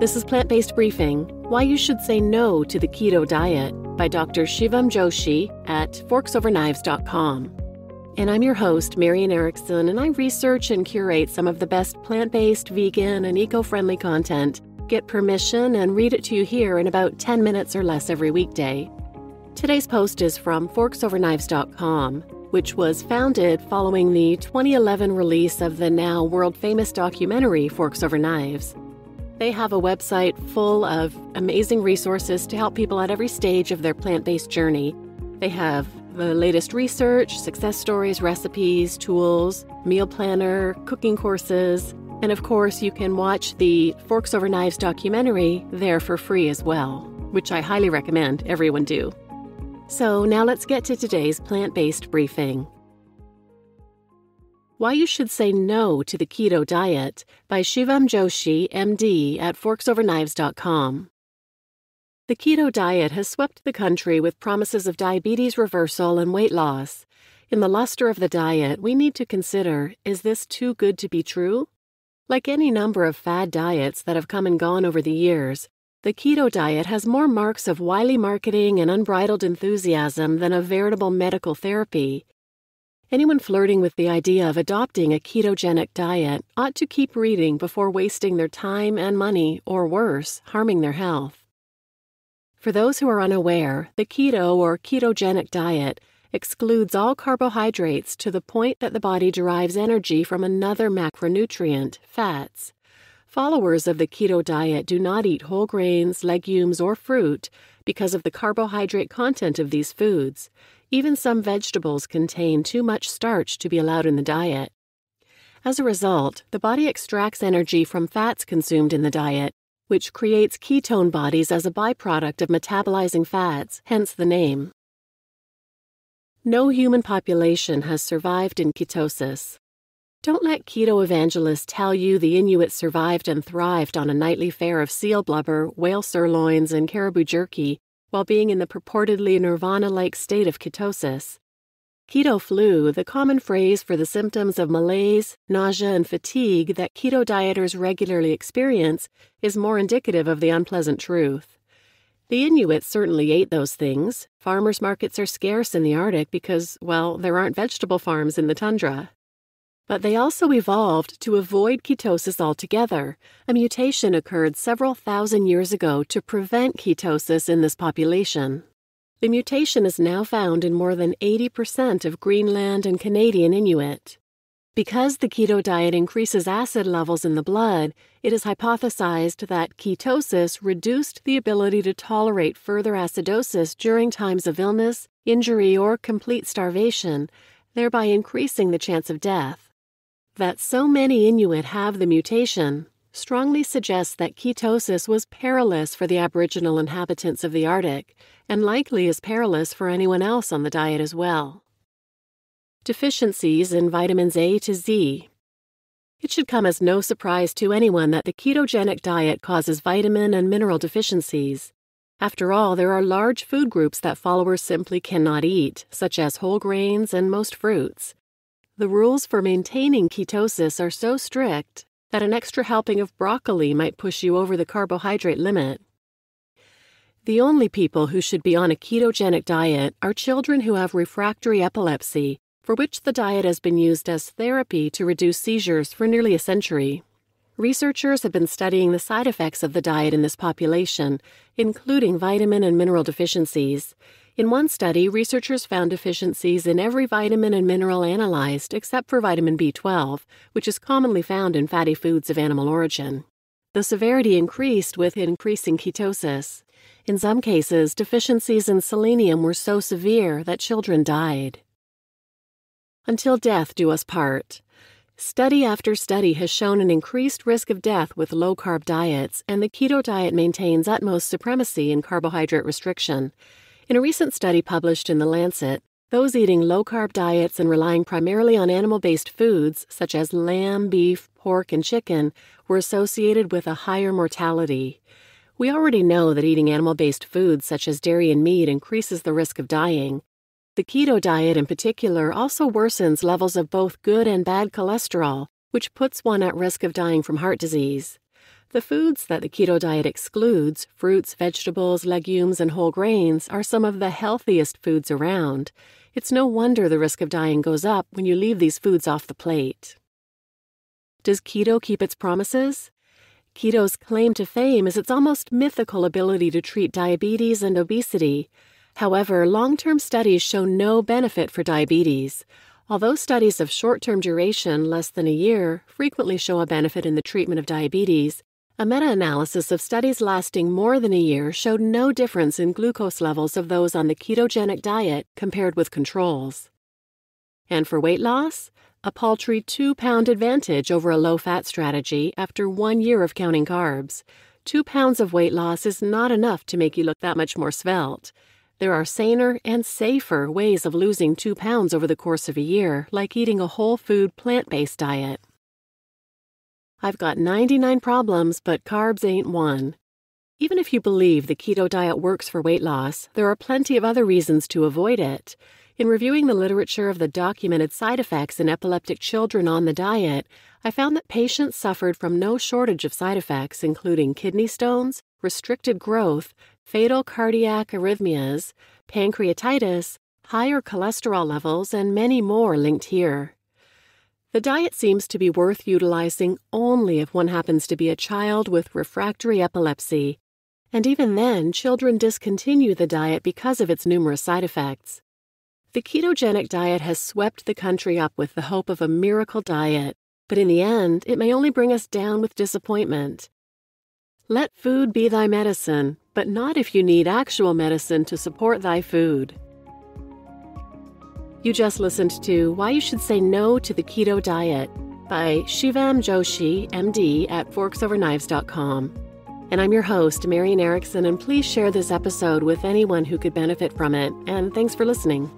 This is Plant-Based Briefing, Why You Should Say No to the Keto Diet by Dr. Shivam Joshi at forksoverknives.com. And I'm your host, Marian Erickson, and I research and curate some of the best plant-based, vegan, and eco-friendly content, get permission, and read it to you here in about 10 minutes or less every weekday. Today's post is from forksoverknives.com, which was founded following the 2011 release of the now world-famous documentary Forks Over Knives. They have a website full of amazing resources to help people at every stage of their plant-based journey. They have the latest research, success stories, recipes, tools, meal planner, cooking courses, and of course you can watch the Forks Over Knives documentary there for free as well, which I highly recommend everyone do. So now let's get to today's plant-based briefing. Why You Should Say No to the Keto Diet by Shivam Joshi, MD, at forksoverknives.com. The keto diet has swept the country with promises of diabetes reversal and weight loss. In the luster of the diet, we need to consider, is this too good to be true? Like any number of fad diets that have come and gone over the years, the keto diet has more marks of wily marketing and unbridled enthusiasm than of veritable medical therapy. Anyone flirting with the idea of adopting a ketogenic diet ought to keep reading before wasting their time and money, or worse, harming their health. For those who are unaware, the keto or ketogenic diet excludes all carbohydrates to the point that the body derives energy from another macronutrient, fats. Followers of the keto diet do not eat whole grains, legumes, or fruit because of the carbohydrate content of these foods. Even some vegetables contain too much starch to be allowed in the diet. As a result, the body extracts energy from fats consumed in the diet, which creates ketone bodies as a byproduct of metabolizing fats, hence the name. No human population has survived in ketosis. Don't let keto evangelists tell you the Inuit survived and thrived on a nightly fare of seal blubber, whale sirloins, and caribou jerky while being in the purportedly nirvana-like state of ketosis. Keto flu, the common phrase for the symptoms of malaise, nausea, and fatigue that keto dieters regularly experience, is more indicative of the unpleasant truth. The Inuit certainly ate those things. Farmers' markets are scarce in the Arctic because, well, there aren't vegetable farms in the tundra. But they also evolved to avoid ketosis altogether. A mutation occurred several thousand years ago to prevent ketosis in this population. The mutation is now found in more than 80% of Greenland and Canadian Inuit. Because the keto diet increases acid levels in the blood, it is hypothesized that ketosis reduced the ability to tolerate further acidosis during times of illness, injury, or complete starvation, thereby increasing the chance of death. That so many Inuit have the mutation strongly suggests that ketosis was perilous for the Aboriginal inhabitants of the Arctic, and likely is perilous for anyone else on the diet as well. Deficiencies in vitamins A to Z. It should come as no surprise to anyone that the ketogenic diet causes vitamin and mineral deficiencies. After all, there are large food groups that followers simply cannot eat, such as whole grains and most fruits. The rules for maintaining ketosis are so strict that an extra helping of broccoli might push you over the carbohydrate limit. The only people who should be on a ketogenic diet are children who have refractory epilepsy, for which the diet has been used as therapy to reduce seizures for nearly a century. Researchers have been studying the side effects of the diet in this population, including vitamin and mineral deficiencies. In one study, researchers found deficiencies in every vitamin and mineral analyzed except for vitamin B12, which is commonly found in fatty foods of animal origin. The severity increased with increasing ketosis. In some cases, deficiencies in selenium were so severe that children died. Until death do us part. Study after study has shown an increased risk of death with low-carb diets, and the keto diet maintains utmost supremacy in carbohydrate restriction. In a recent study published in The Lancet, those eating low-carb diets and relying primarily on animal-based foods, such as lamb, beef, pork, and chicken, were associated with a higher mortality. We already know that eating animal-based foods such as dairy and meat increases the risk of dying. The keto diet in particular also worsens levels of both good and bad cholesterol, which puts one at risk of dying from heart disease. The foods that the keto diet excludes, fruits, vegetables, legumes, and whole grains, are some of the healthiest foods around. It's no wonder the risk of dying goes up when you leave these foods off the plate. Does keto keep its promises? Keto's claim to fame is its almost mythical ability to treat diabetes and obesity. However, long-term studies show no benefit for diabetes. Although studies of short-term duration, less than a year, frequently show a benefit in the treatment of diabetes, a meta-analysis of studies lasting more than a year showed no difference in glucose levels of those on the ketogenic diet compared with controls. And for weight loss, a paltry 2-pound advantage over a low-fat strategy after 1 year of counting carbs. 2 pounds of weight loss is not enough to make you look that much more svelte. There are saner and safer ways of losing 2 pounds over the course of a year, like eating a whole food plant-based diet. I've got 99 problems, but carbs ain't one. Even if you believe the keto diet works for weight loss, there are plenty of other reasons to avoid it. In reviewing the literature of the documented side effects in epileptic children on the diet, I found that patients suffered from no shortage of side effects, including kidney stones, restricted growth, fatal cardiac arrhythmias, pancreatitis, higher cholesterol levels, and many more linked here. The diet seems to be worth utilizing only if one happens to be a child with refractory epilepsy, and even then, children discontinue the diet because of its numerous side effects. The ketogenic diet has swept the country up with the hope of a miracle diet, but in the end, it may only bring us down with disappointment. Let food be thy medicine, but not if you need actual medicine to support thy food. You just listened to Why You Should Say No to the Keto Diet by Shivam Joshi, MD, at forksoverknives.com. And I'm your host, Marian Erickson, and please share this episode with anyone who could benefit from it, and thanks for listening.